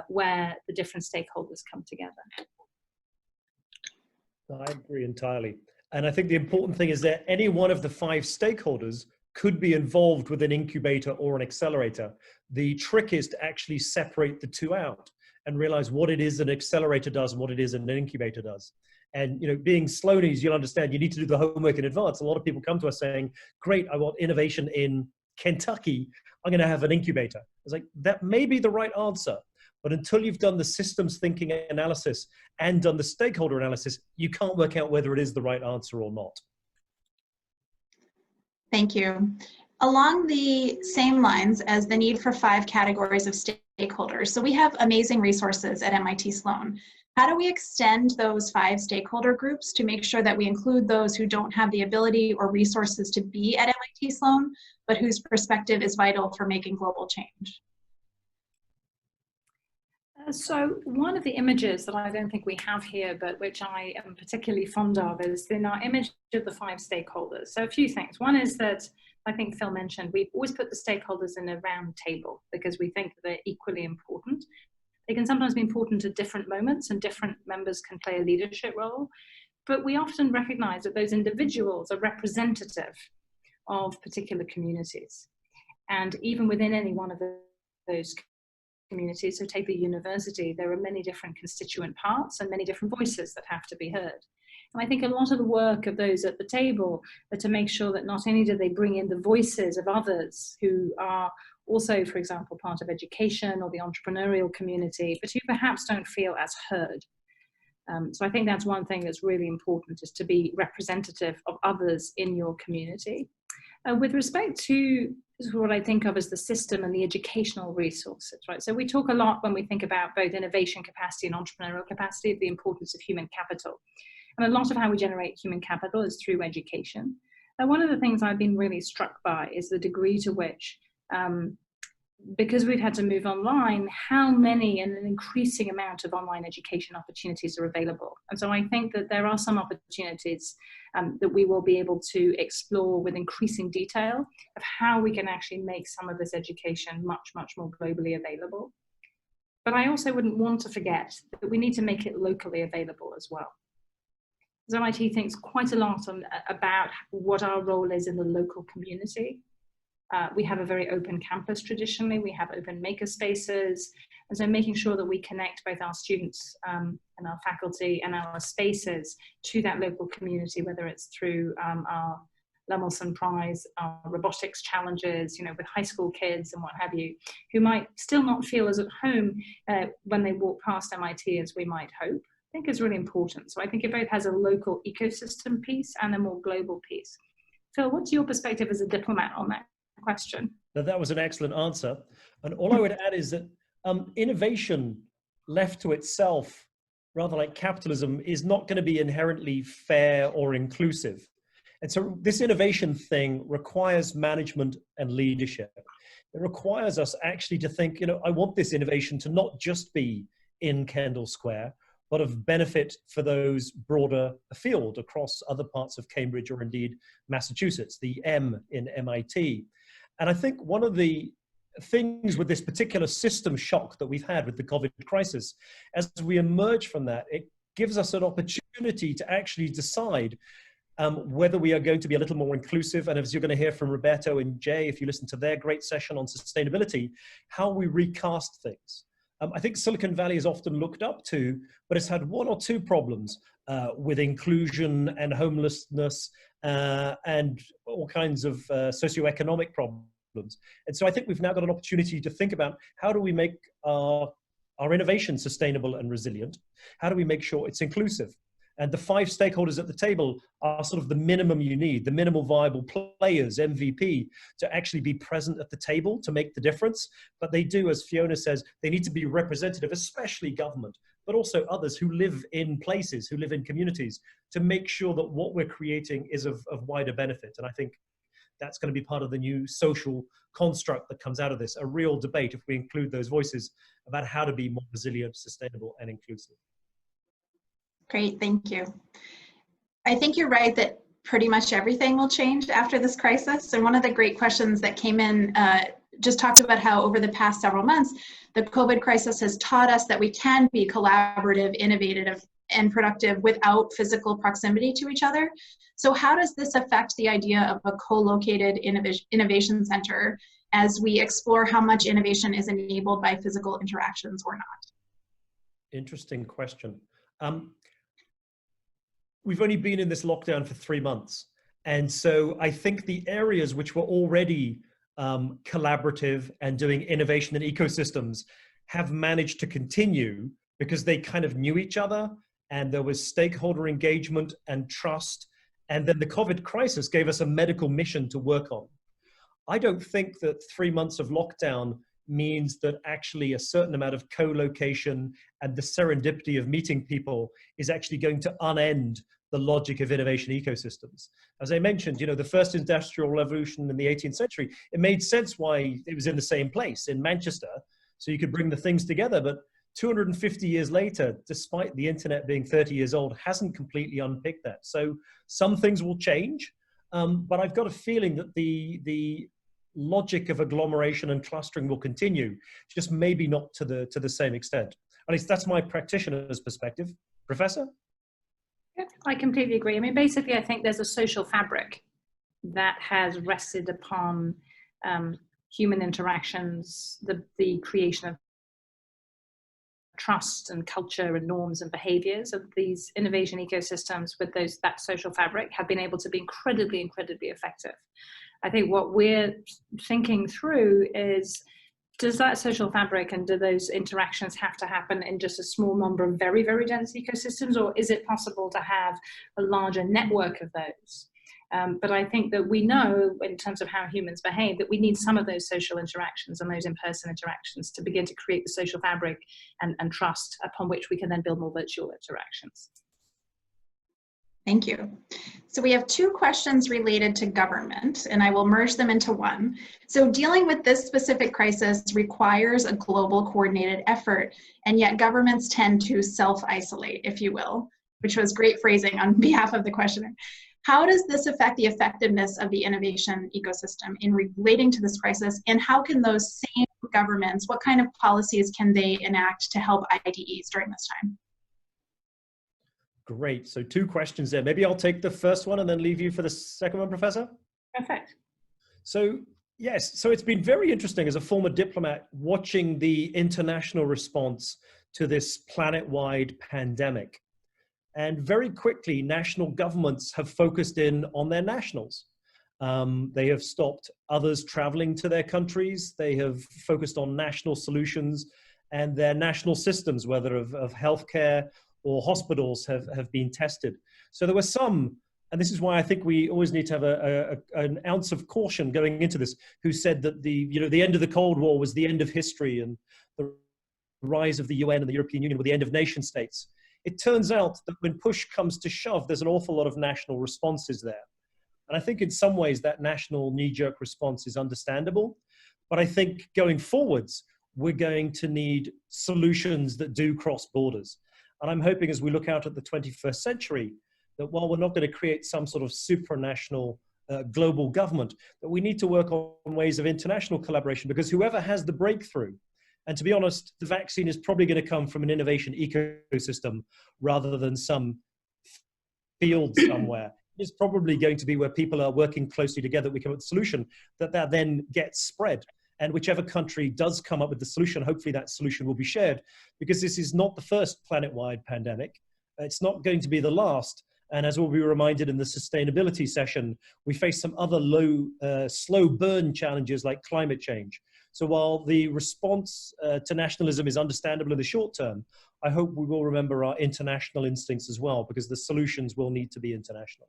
Speaker 2: where the different stakeholders come together.
Speaker 3: I agree entirely. And I think the important thing is that any one of the 5 stakeholders could be involved with an incubator or an accelerator. The trick is to actually separate the 2 out and realize what it is an accelerator does and what it is an incubator does. And, you know, being Sloanies, you'll understand you need to do the homework in advance. A lot of people come to us saying, great, I want innovation in Kentucky. I'm going to have an incubator. It's like, that may be the right answer. But until you've done the systems thinking analysis and done the stakeholder analysis, you can't work out whether it is the right answer or not.
Speaker 1: Thank you. Along the same lines as the need for 5 categories of stakeholders, so we have amazing resources at MIT Sloan. How do we extend those 5 stakeholder groups to make sure that we include those who don't have the ability or resources to be at MIT Sloan, but whose perspective is vital for making global change?
Speaker 2: So one of the images that I don't think we have here, but which I am particularly fond of, is in our image of the 5 stakeholders. So a few things. One is that I think Phil mentioned, we always put the stakeholders in a round table because we think that they're equally important. They can sometimes be important at different moments and different members can play a leadership role, but we often recognize that those individuals are representative of particular communities. And even within any one of those communities, so take the university, there are many different constituent parts and many different voices that have to be heard. And I think a lot of the work of those at the table are to make sure that not only do they bring in the voices of others who are also, for example, part of education or the entrepreneurial community, but who perhaps don't feel as heard. So I think that's one thing that's really important, is to be representative of others in your community. With respect to what I think of as the system and the educational resources, right? So we talk a lot when we think about both innovation capacity and entrepreneurial capacity of the importance of human capital. And a lot of how we generate human capital is through education. One of the things I've been really struck by is the degree to which, because we've had to move online, how many and an increasing amount of online education opportunities are available. And so I think that there are some opportunities that we will be able to explore with increasing detail of how we can actually make some of this education much, much more globally available. But I also wouldn't want to forget that we need to make it locally available as well. So MIT thinks quite a lot about what our role is in the local community. We have a very open campus traditionally, we have open maker spaces, and so making sure that we connect both our students and our faculty and our spaces to that local community, whether it's through our Lemelson Prize, our robotics challenges, you know, with high school kids and what have you, who might still not feel as at home when they walk past MIT as we might hope, I think is really important. So I think it both has a local ecosystem piece and a more global piece. Phil, what's your perspective as a diplomat on that question?
Speaker 3: Now, that was an excellent answer. And all I would add is that innovation left to itself, rather like capitalism, is not going to be inherently fair or inclusive. And so this innovation thing requires management and leadership. It requires us actually to think, you know, I want this innovation to not just be in Kendall Square, but of benefit for those broader afield across other parts of Cambridge or indeed Massachusetts, the M in MIT. And I think one of the things with this particular system shock that we've had with the COVID crisis, as we emerge from that, it gives us an opportunity to actually decide whether we are going to be a little more inclusive. And as you're going to hear from Roberto and Jay, if you listen to their great session on sustainability, how we recast things. I think Silicon Valley is often looked up to, but it's had 1 or 2 problems with inclusion and homelessness and all kinds of socioeconomic problems. And so I think we've now got an opportunity to think about how do we make our innovation sustainable and resilient? How do we make sure it's inclusive? And the 5 stakeholders at the table are sort of the minimum you need, the minimal viable players, MVP, to actually be present at the table to make the difference. But they do, as Fiona says, they need to be representative, especially government, but also others who live in places, who live in communities, to make sure that what we're creating is of wider benefit. And I think that's going to be part of the new social construct that comes out of this, a real debate, if we include those voices, about how to be more resilient, sustainable, and inclusive.
Speaker 1: Great, thank you. I think you're right that pretty much everything will change after this crisis. And one of the great questions that came in just talked about how over the past several months, the COVID crisis has taught us that we can be collaborative, innovative, and productive without physical proximity to each other. So how does this affect the idea of a co-located innovation center as we explore how much innovation is enabled by physical interactions or not?
Speaker 3: Interesting question. We've only been in this lockdown for 3 months. And so I think the areas which were already collaborative and doing innovation in ecosystems have managed to continue because they kind of knew each other and there was stakeholder engagement and trust. And then the COVID crisis gave us a medical mission to work on. I don't think that 3 months of lockdown means that actually a certain amount of co-location and the serendipity of meeting people is actually going to unend the logic of innovation ecosystems. As I mentioned, you know, the first industrial revolution in the 18th century, it made sense why it was in the same place, in Manchester, so you could bring the things together. But 250 years later, despite the internet being 30 years old, hasn't completely unpicked that. So some things will change, but I've got a feeling that the logic of agglomeration and clustering will continue, just maybe not to the same extent. At least that's my practitioner's perspective. Professor?
Speaker 2: Yeah, I completely agree. I mean, basically, I think there's a social fabric that has rested upon human interactions, the creation of trust and culture and norms and behaviors of these innovation ecosystems with that social fabric have been able to be incredibly, incredibly effective. I think what we're thinking through is, does that social fabric and do those interactions have to happen in just a small number of very, very dense ecosystems, or is it possible to have a larger network of those? But I think that we know, in terms of how humans behave, that we need some of those social interactions and those in-person interactions to begin to create the social fabric and trust upon which we can then build more virtual interactions.
Speaker 1: Thank you. So we have 2 questions related to government, and I will merge them into one. So dealing with this specific crisis requires a global coordinated effort, and yet governments tend to self-isolate, if you will, which was great phrasing on behalf of the questioner. How does this affect the effectiveness of the innovation ecosystem in relating to this crisis, and how can those same governments, what kind of policies can they enact to help IDEs during this time?
Speaker 3: Great. So 2 questions there. Maybe I'll take the first one and then leave you for the second one, Professor.
Speaker 2: Perfect.
Speaker 3: So yes, so it's been very interesting as a former diplomat watching the international response to this planet-wide pandemic. And very quickly, national governments have focused in on their nationals. They have stopped others traveling to their countries. They have focused on national solutions, and their national systems, whether of healthcare or hospitals, have been tested. So there were some, and this is why I think we always need to have an ounce of caution going into this, who said that the end of the Cold War was the end of history and the rise of the UN and the European Union were the end of nation states. It turns out that when push comes to shove, there's an awful lot of national responses there. And I think in some ways that national knee-jerk response is understandable. But I think going forwards, we're going to need solutions that do cross borders. And I'm hoping as we look out at the 21st century, that while we're not going to create some sort of supranational global government, that we need to work on ways of international collaboration, because whoever has the breakthrough, and to be honest, the vaccine is probably going to come from an innovation ecosystem rather than some field somewhere. It's probably going to be where people are working closely together, we come up with a solution that then gets spread. And whichever country does come up with the solution, hopefully that solution will be shared, because this is not the first planet-wide pandemic. It's not going to be the last. And as we'll be reminded in the sustainability session, we face some other slow burn challenges like climate change. So while the response to nationalism is understandable in the short term, I hope we will remember our international instincts as well, because the solutions will need to be international.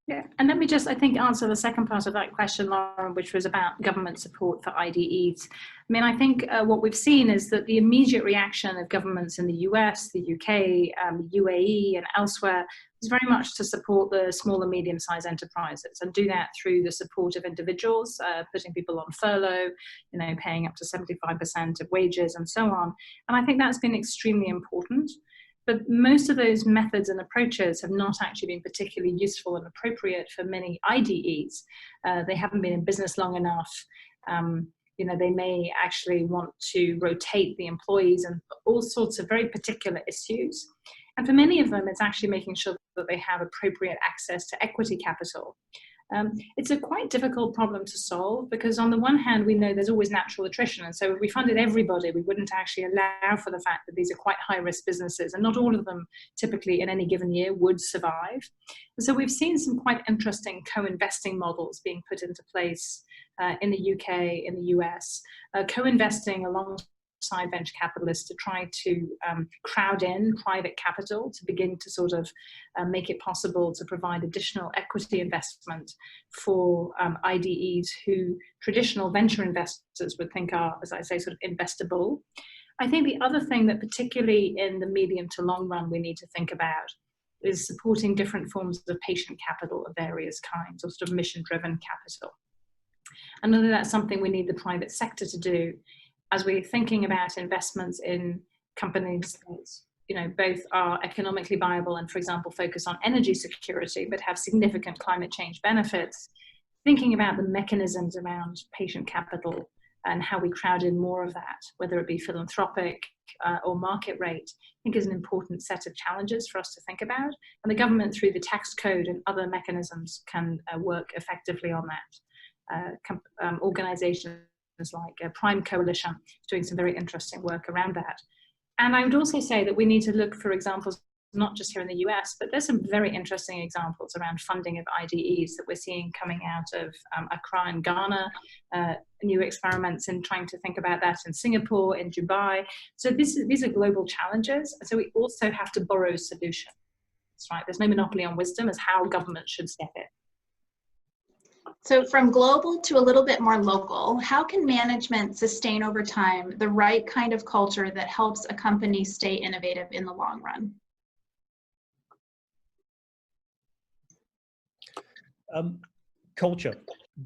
Speaker 2: Yeah, and let me just, I think, answer the second part of that question, Lauren, which was about government support for IDEs. I mean, I think what we've seen is that the immediate reaction of governments in the US, the UK, UAE, and elsewhere is very much to support the small and medium-sized enterprises, and do that through the support of individuals, putting people on furlough, paying up to 75% of wages and so on. And I think that's been extremely important. But most of those methods and approaches have not actually been particularly useful and appropriate for many IDEs. They haven't been in business long enough. They may actually want to rotate the employees and all sorts of very particular issues. And for many of them, it's actually making sure that they have appropriate access to equity capital. It's a quite difficult problem to solve, because on the one hand, we know there's always natural attrition. And so if we funded everybody, we wouldn't actually allow for the fact that these are quite high-risk businesses, and not all of them typically in any given year would survive. And so we've seen some quite interesting co-investing models being put into place in the UK, in the US, co-investing alongside venture capitalists to try to crowd in private capital to begin to sort of make it possible to provide additional equity investment for IDEs who traditional venture investors would think are, as I say, sort of investable. I think the other thing that particularly in the medium to long run we need to think about is supporting different forms of patient capital of various kinds, or sort of mission-driven capital. And whether that's something we need the private sector to do, as we're thinking about investments in companies that, both are economically viable and, for example, focus on energy security, but have significant climate change benefits, thinking about the mechanisms around patient capital and how we crowd in more of that, whether it be philanthropic or market rate, I think is an important set of challenges for us to think about. And the government, through the tax code and other mechanisms, can work effectively on that. Organizations like Prime Coalition doing some very interesting work around that. And I would also say that we need to look for examples, not just here in the US, but there's some very interesting examples around funding of IDEs that we're seeing coming out of Accra and Ghana, new experiments in trying to think about that in Singapore, in Dubai. So these are global challenges. So we also have to borrow solutions, right? There's no monopoly on wisdom as how government should step in.
Speaker 1: So from global to a little bit more local, how can management sustain over time the right kind of culture that helps a company stay innovative in the long run?
Speaker 3: Culture.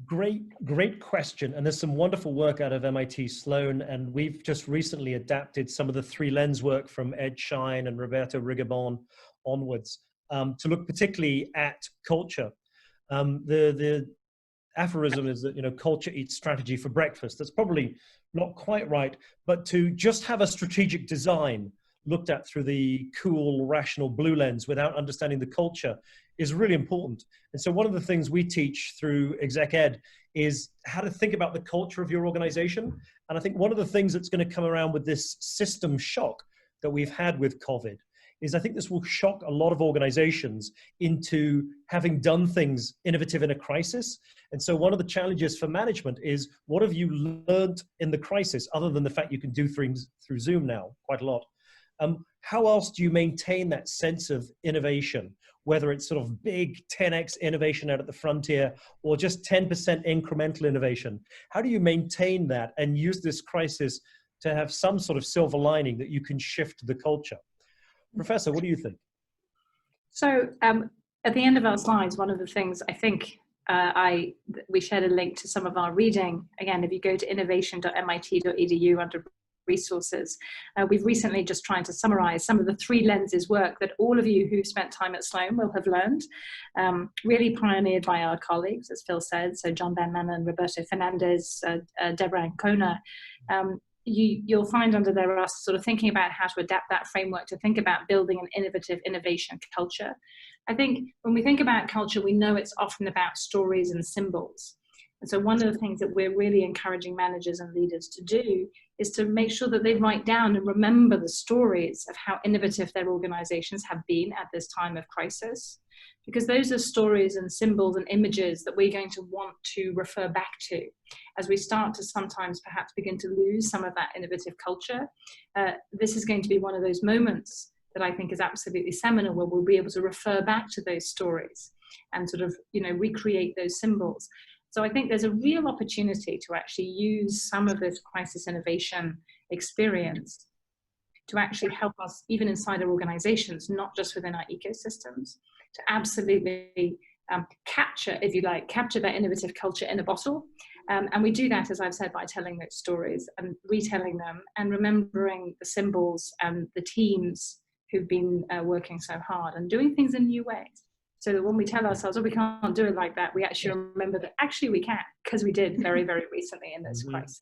Speaker 3: Great question. And there's some wonderful work out of MIT Sloan, and we've just recently adapted some of the 3 lens work from Ed Schein and Roberto Rigobon onwards to look particularly at culture. The aphorism is that, culture eats strategy for breakfast. That's probably not quite right, but to just have a strategic design looked at through the cool, rational blue lens without understanding the culture is really important. And so one of the things we teach through Exec Ed is how to think about the culture of your organization. And I think one of the things that's going to come around with this system shock that we've had with COVID is I think this will shock a lot of organizations into having done things innovative in a crisis. And so one of the challenges for management is, what have you learned in the crisis, other than the fact you can do things through Zoom now quite a lot? How else do you maintain that sense of innovation, whether it's sort of big 10x innovation out at the frontier or just 10% incremental innovation? How do you maintain that and use this crisis to have some sort of silver lining that you can shift the culture? Professor, what do you think?
Speaker 2: So at the end of our slides, one of the things I think we shared a link to some of our reading. Again, if you go to innovation.mit.edu under resources, we've recently just tried to summarize some of the 3 lenses work that all of you who spent time at Sloan will have learned, really pioneered by our colleagues, as Phil said, so John Van Manen, Roberto Fernandez, Deborah Ancona. You'll find under there us sort of thinking about how to adapt that framework to think about building an innovative innovation culture. I think when we think about culture, we know it's often about stories and symbols. And so one of the things that we're really encouraging managers and leaders to do is to make sure that they write down and remember the stories of how innovative their organizations have been at this time of crisis, because those are stories and symbols and images that we're going to want to refer back to as we start to sometimes perhaps begin to lose some of that innovative culture. This is going to be one of those moments that I think is absolutely seminal, where we'll be able to refer back to those stories and sort of, you know, recreate those symbols. So I think there's a real opportunity to actually use some of this crisis innovation experience to actually help us, even inside our organizations, not just within our ecosystems, to absolutely capture, if you like, capture that innovative culture in a bottle. And we do that, as I've said, by telling those stories and retelling them and remembering the symbols and the teams who've been working so hard and doing things in new ways. So that when we tell ourselves, oh, we can't do it like that, we actually remember that actually we can, because we did very, very recently in this crisis.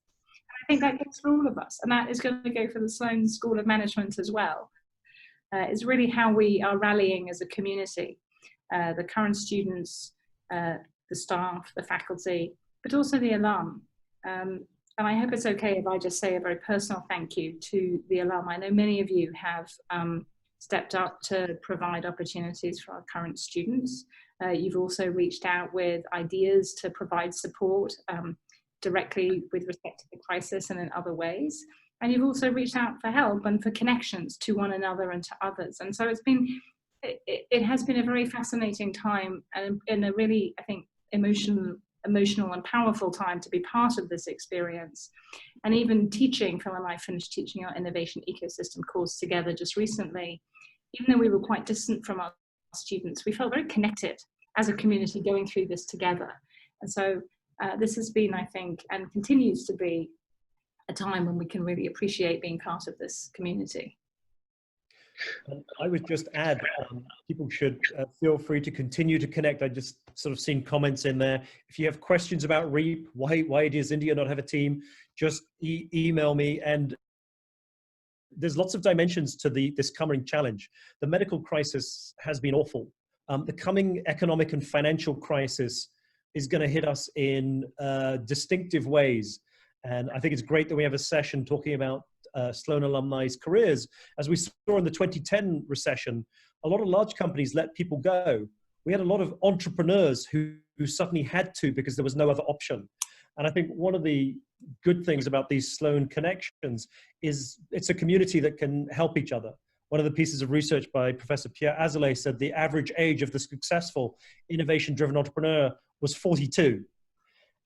Speaker 2: And I think that goes for all of us. And that is going to go for the Sloan School of Management as well. It's really how we are rallying as a community, the current students, the staff, the faculty, but also the alum. And I hope it's okay if I just say a very personal thank you to the alum. I know many of you have stepped up to provide opportunities for our current students. You've also reached out with ideas to provide support directly with respect to the crisis and in other ways. And you've also reached out for help and for connections to one another and to others. And so it has been a very fascinating time and in a really, I think, emotional and powerful time to be part of this experience. And even teaching, Phil and I finished teaching our innovation ecosystem course together just recently. Even though we were quite distant from our students, we felt very connected as a community going through this together. And so this has been, I think, and continues to be a time when we can really appreciate being part of this community.
Speaker 3: I would just add, people should feel free to continue to connect. I just sort of seen comments in there. If you have questions about REAP, why does India not have a team, just email me. And there's lots of dimensions to this coming challenge. The medical crisis has been awful. The coming economic and financial crisis is going to hit us in distinctive ways. And I think it's great that we have a session talking about Sloan alumni's careers. As we saw in the 2010 recession, a lot of large companies let people go. We had a lot of entrepreneurs who suddenly had to because there was no other option. And I think one of the good things about these Sloan connections is it's a community that can help each other. One of the pieces of research by Professor Pierre Azoulay said the average age of the successful innovation-driven entrepreneur was 42.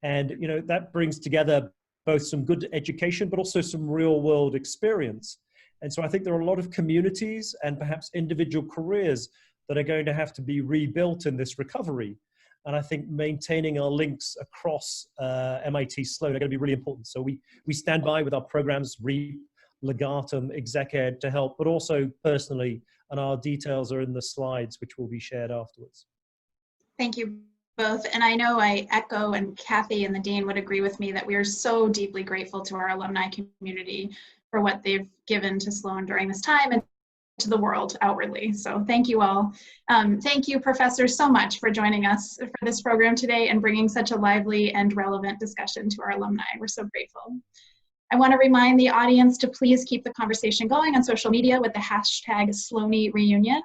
Speaker 3: And you know that brings together both some good education, but also some real world experience. And so I think there are a lot of communities and perhaps individual careers that are going to have to be rebuilt in this recovery. And I think maintaining our links across MIT Sloan are going to be really important. So we stand by with our programs, REAP, Legatum, Exec Ed to help, but also personally, and our details are in the slides, which will be shared afterwards.
Speaker 1: Thank you both. And I know I echo, and Kathy and the Dean would agree with me, that we are so deeply grateful to our alumni community for what they've given to Sloan during this time and to the world outwardly. So thank you all. Thank you, professors, so much for joining us for this program today and bringing such a lively and relevant discussion to our alumni. We're so grateful. I want to remind the audience to please keep the conversation going on social media with the hashtag #SloanieReunion.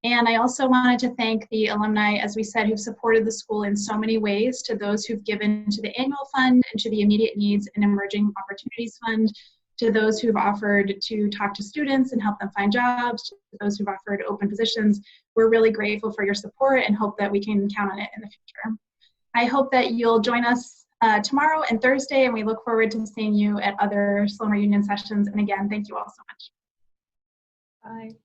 Speaker 1: And I also wanted to thank the alumni, as we said, who've supported the school in so many ways, to those who've given to the annual fund and to the immediate needs and emerging opportunities fund, to those who've offered to talk to students and help them find jobs, to those who've offered open positions. We're really grateful for your support and hope that we can count on it in the future. I hope that you'll join us tomorrow and Thursday, and we look forward to seeing you at other Sloan reunion sessions. And again, thank you all so much.
Speaker 2: Bye.